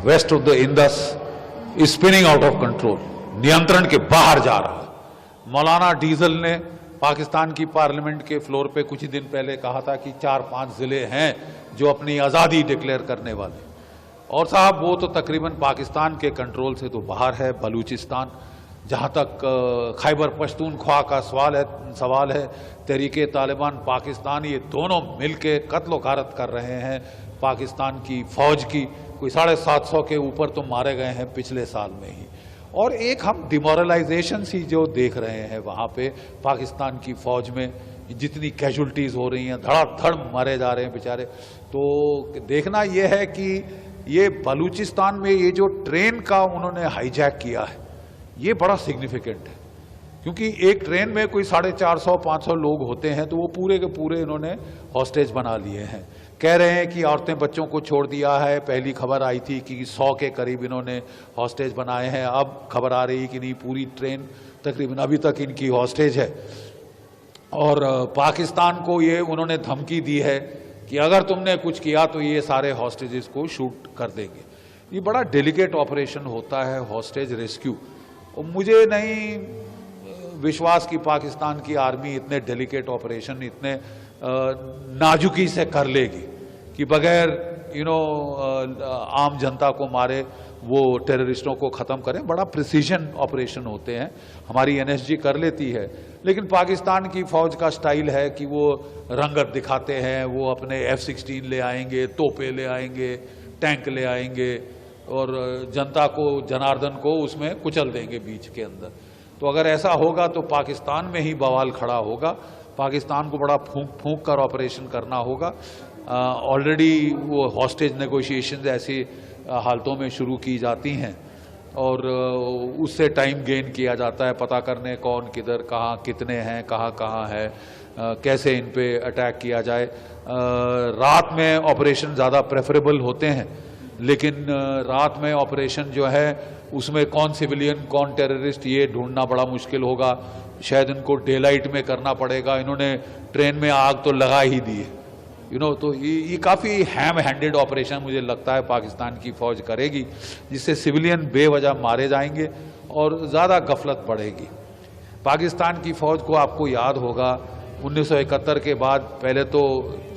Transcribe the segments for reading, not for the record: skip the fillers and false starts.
Waste of the Indus spinning out of control, नियंत्रण के बाहर जा रहा है। मौलाना डीजल ने पाकिस्तान की पार्लियामेंट के फ्लोर पे कुछ ही दिन पहले कहा था कि 4-5 जिले हैं जो अपनी आज़ादी डिक्लेयर करने वाले, और साहब वो तो तकरीबन पाकिस्तान के कंट्रोल से तो बाहर है। बलूचिस्तान, जहाँ तक खैबर पख्तूनख्वा का सवाल है, तहरीके तालिबान पाकिस्तान, ये दोनों मिलके कत्ल गारत कर रहे हैं पाकिस्तान की फौज की। कोई 750 के ऊपर तो मारे गए हैं पिछले साल में ही, और एक हम डिमोरलाइजेशन सी जो देख रहे हैं वहाँ पे पाकिस्तान की फौज में जितनी कैजुअल्टीज हो रही हैं, धड़ाधड़ मारे जा रहे हैं बेचारे। तो देखना यह है कि ये बलूचिस्तान में ये जो ट्रेन का उन्होंने हाईजैक किया है ये बड़ा सिग्निफिकेंट है, क्योंकि एक ट्रेन में कोई 450-500 लोग होते हैं, तो वो पूरे के पूरे इन्होंने हॉस्टेज बना लिए हैं। कह रहे हैं कि औरतें बच्चों को छोड़ दिया है। पहली खबर आई थी कि 100 के करीब इन्होंने हॉस्टेज बनाए हैं, अब खबर आ रही कि नहीं, पूरी ट्रेन तकरीबन अभी तक इनकी हॉस्टेज है। और पाकिस्तान को ये उन्होंने धमकी दी है कि अगर तुमने कुछ किया तो ये सारे हॉस्टेजेस को शूट कर देंगे। ये बड़ा डेलिकेट ऑपरेशन होता है हॉस्टेज रेस्क्यू, और मुझे नहीं विश्वास कि पाकिस्तान की आर्मी इतने डेलिकेट ऑपरेशन इतने नाजुकी से कर लेगी कि बगैर आम जनता को मारे वो टेररिस्टों को ख़त्म करें। बड़ा प्रिसीजन ऑपरेशन होते हैं, हमारी एनएसजी कर लेती है, लेकिन पाकिस्तान की फ़ौज का स्टाइल है कि वो रंगत दिखाते हैं। वो अपने F-16 ले आएंगे, तोपे ले आएंगे, टैंक ले आएंगे, और जनता को, जनार्दन को उसमें कुचल देंगे बीच के अंदर। तो अगर ऐसा होगा तो पाकिस्तान में ही बवाल खड़ा होगा। पाकिस्तान को बड़ा फूंक कर ऑपरेशन करना होगा। ऑलरेडी वो हॉस्टेज नेगोशिएशंस ऐसी हालतों में शुरू की जाती हैं, और उससे टाइम गेन किया जाता है, पता करने कौन किधर कहाँ कितने हैं, कहाँ है, कैसे इन पे अटैक किया जाए। रात में ऑपरेशन ज़्यादा प्रेफरेबल होते हैं, लेकिन रात में ऑपरेशन जो है उसमें कौन सिविलियन कौन टेररिस्ट ये ढूंढना बड़ा मुश्किल होगा। शायद इनको डे लाइट में करना पड़ेगा। इन्होंने ट्रेन में आग तो लगा ही दी है, तो ये काफ़ी हैम हैंडेड ऑपरेशन मुझे लगता है पाकिस्तान की फ़ौज करेगी, जिससे सिविलियन बेवजह मारे जाएंगे और ज़्यादा गफलत बढ़ेगी। पाकिस्तान की फ़ौज को आपको याद होगा 1971 के बाद पहले तो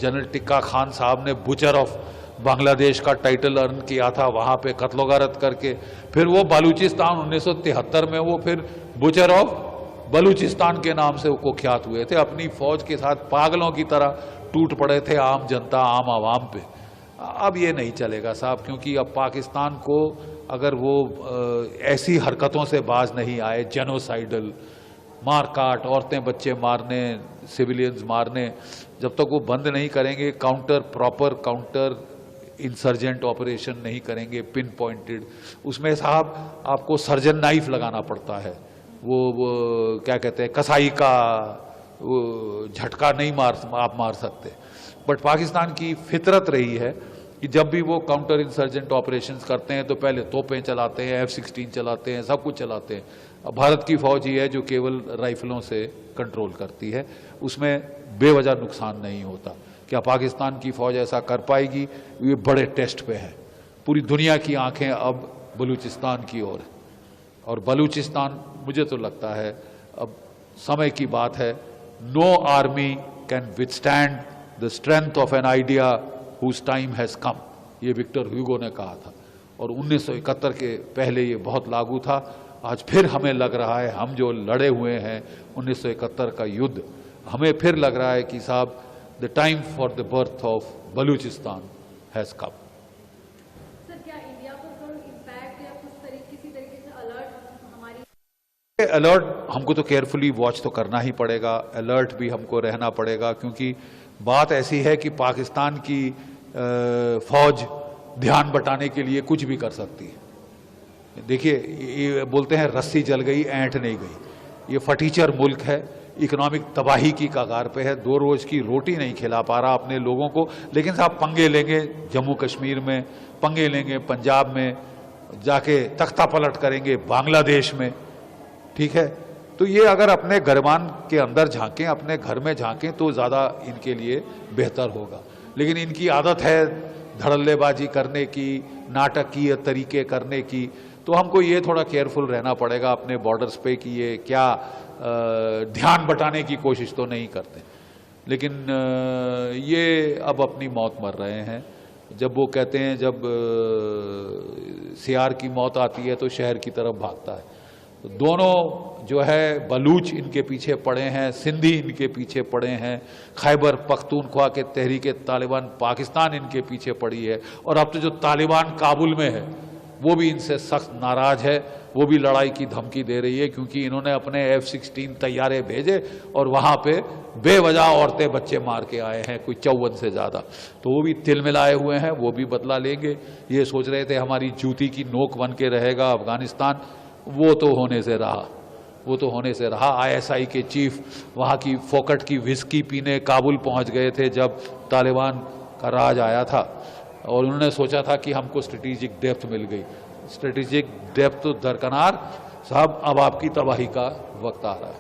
जनरल टिक्का खान साहब ने बुचर ऑफ बांग्लादेश का टाइटल अर्न किया था वहाँ पे कत्ल-ओ-गारत करके। फिर वो बलूचिस्तान 1973 में वो फिर बुचर ऑफ बलूचिस्तान के नाम से वो कुख्यात हुए थे। अपनी फौज के साथ पागलों की तरह टूट पड़े थे आम जनता, आम आवाम पे। अब ये नहीं चलेगा साहब, क्योंकि अब पाकिस्तान को अगर वो ऐसी हरकतों से बाज नहीं आए, जेनोसाइडल मार काट, औरतें बच्चे मारने, सिविलियंस मारने, जब तक वो बंद नहीं करेंगे, प्रॉपर काउंटर इंसर्जेंट ऑपरेशन नहीं करेंगे पिन पॉइंटेड, उसमें साहब आपको सर्जन नाइफ लगाना पड़ता है। वो क्या कहते हैं, कसाई का झटका नहीं आप मार सकते। बट पाकिस्तान की फितरत रही है कि जब भी वो काउंटर इंसर्जेंट ऑपरेशंस करते हैं तो पहले तोपें चलाते हैं, F-16 चलाते हैं, सब कुछ चलाते हैं। अब भारत की फौज ही है जो केवल राइफलों से कंट्रोल करती है, उसमें बेवजह नुकसान नहीं होता। क्या पाकिस्तान की फौज ऐसा कर पाएगी? ये बड़े टेस्ट पे है। पूरी दुनिया की आंखें अब बलूचिस्तान की ओर है, और बलूचिस्तान मुझे तो लगता है अब समय की बात है। No army can withstand the strength of an idea whose time has come, ये विक्टर ह्यूगो ने कहा था, और 1971 के पहले ये बहुत लागू था। आज फिर हमें लग रहा है, हम जो लड़े हुए हैं 1971 का युद्ध, हमें फिर लग रहा है कि साहब the time for the birth of Balochistan has come. Sir, क्या इंडिया पर कोई इम्पैक्ट या किसी तरीके से अलर्ट अलर्ट हमको तो केयरफुली वॉच तो करना ही पड़ेगा, अलर्ट भी हमको रहना पड़ेगा, क्योंकि बात ऐसी है कि पाकिस्तान की फौज ध्यान बटाने के लिए कुछ भी कर सकती है। देखिए, ये बोलते हैं रस्सी जल गई ऐंठ नहीं गई। ये फटीचर मुल्क है, इकोनॉमिक तबाही की कगार पे है, 2 रोज की रोटी नहीं खिला पा रहा अपने लोगों को, लेकिन साहब पंगे लेंगे जम्मू कश्मीर में, पंगे लेंगे पंजाब में, जाके तख्ता पलट करेंगे बांग्लादेश में, ठीक है। तो ये अगर अपने गरमान के अंदर झांकें, अपने घर में झांकें, तो ज़्यादा इनके लिए बेहतर होगा। लेकिन इनकी आदत है धड़ल्लेबाजी करने की, नाटकीय तरीके करने की। तो हमको ये थोड़ा केयरफुल रहना पड़ेगा अपने बॉर्डर्स पे कि ये क्या ध्यान बटाने की कोशिश तो नहीं करते। लेकिन ये अब अपनी मौत मर रहे हैं। जब वो कहते हैं जब सियार की मौत आती है तो शहर की तरफ भागता है। तो दोनों जो है बलूच इनके पीछे पड़े हैं, सिंधी इनके पीछे पड़े हैं, खैबर पख्तूनख्वा के तहरीक तालिबान पाकिस्तान इनके पीछे पड़ी है, और अब तो जो तालिबान काबुल में है वो भी इनसे सख्त नाराज है, वो भी लड़ाई की धमकी दे रही है, क्योंकि इन्होंने अपने F-16 तैयारे भेजे और वहां पे बेवजह औरतें बच्चे मार के आए हैं, कोई 54 से ज्यादा। तो वो भी तिलमिलाए हुए हैं, वो भी बदला लेंगे। ये सोच रहे थे हमारी जूती की नोक बन के रहेगा अफगानिस्तान, वो तो होने से रहा, वो तो होने से रहा। ISI के चीफ वहाँ की फोकट की विस्की पीने काबुल पहुँच गए थे जब तालिबान का राज आया था, और उन्होंने सोचा था कि हमको स्ट्रेटेजिक डेप्थ मिल गई। स्ट्रेटेजिक डेप्थ तो दरकिनार साहब, अब आपकी तबाही का वक्त आ रहा है।